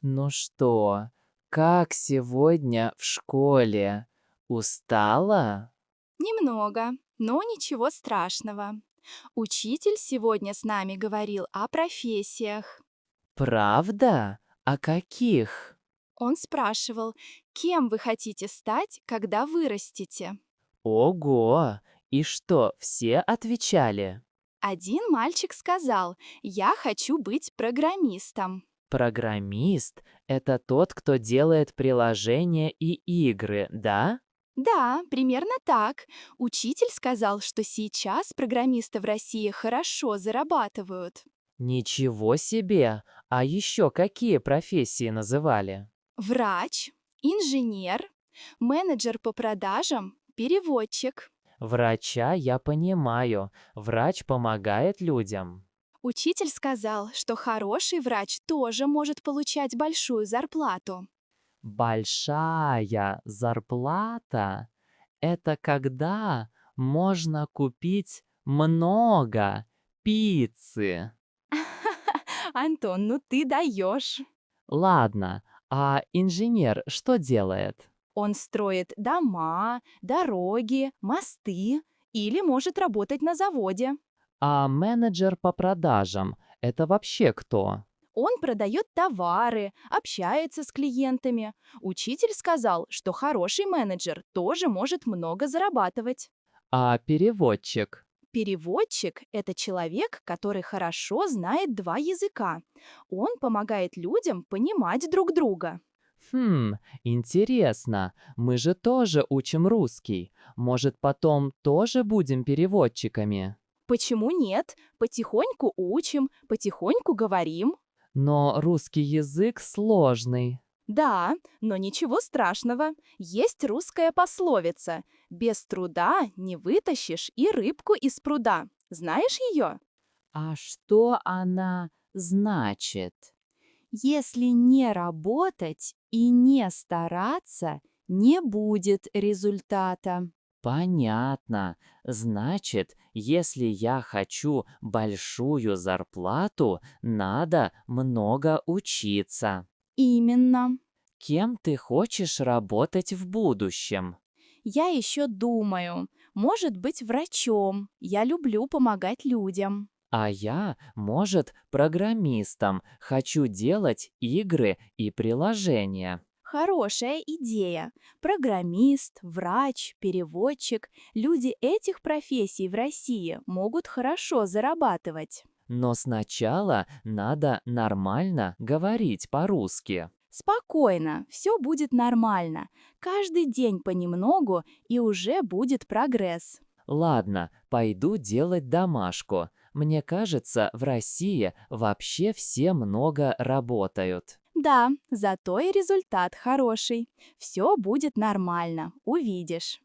Ну что, как сегодня в школе? Устала? Немного, но ничего страшного. Учитель сегодня с нами говорил о профессиях. Правда? А каких? Он спрашивал, кем вы хотите стать, когда вырастете. Ого! И что, все отвечали? Один мальчик сказал, я хочу быть программистом. Программист– это тот, кто делает приложения и игры, да? Да, примерно так. Учитель сказал, что сейчас программисты в России хорошо зарабатывают. Ничего себе! А еще какие профессии называли? Врач, инженер, менеджер по продажам, переводчик. Врача я понимаю. Врач помогает людям. Учитель сказал, что хороший врач тоже может получать большую зарплату. Большая зарплата– это когда можно купить много пиццы. Антон, ну ты даешь. Ладно, а инженер что делает? Он строит дома, дороги, мосты или может работать на заводе. А менеджер по продажам– это вообще кто? Он продает товары, общается с клиентами. Учитель сказал, что хороший менеджер тоже может много зарабатывать. А переводчик? Переводчик– это человек, который хорошо знает два языка. Он помогает людям понимать друг друга. Хм, интересно, мы же тоже учим русский. Может, потом тоже будем переводчиками? Почему нет? Потихоньку учим, потихоньку говорим. Но русский язык сложный. Да, но ничего страшного. Есть русская пословица «Без труда не вытащишь и рыбку из пруда». Знаешь ее? А что она значит? Если не работать и не стараться, не будет результата. Понятно. Значит, если я хочу большую зарплату, надо много учиться. Именно. Кем ты хочешь работать в будущем? Я еще думаю, может быть врачом. Я люблю помогать людям. А я, может, программистом. Хочу делать игры и приложения. Хорошая идея. Программист, врач, переводчик. Люди этих профессий в России могут хорошо зарабатывать. Но сначала надо нормально говорить по-русски. Спокойно, все будет нормально. Каждый день понемногу, и уже будет прогресс. Ладно, пойду делать домашку. Мне кажется, в России вообще все много работают. Да, зато и результат хороший. Все будет нормально, увидишь.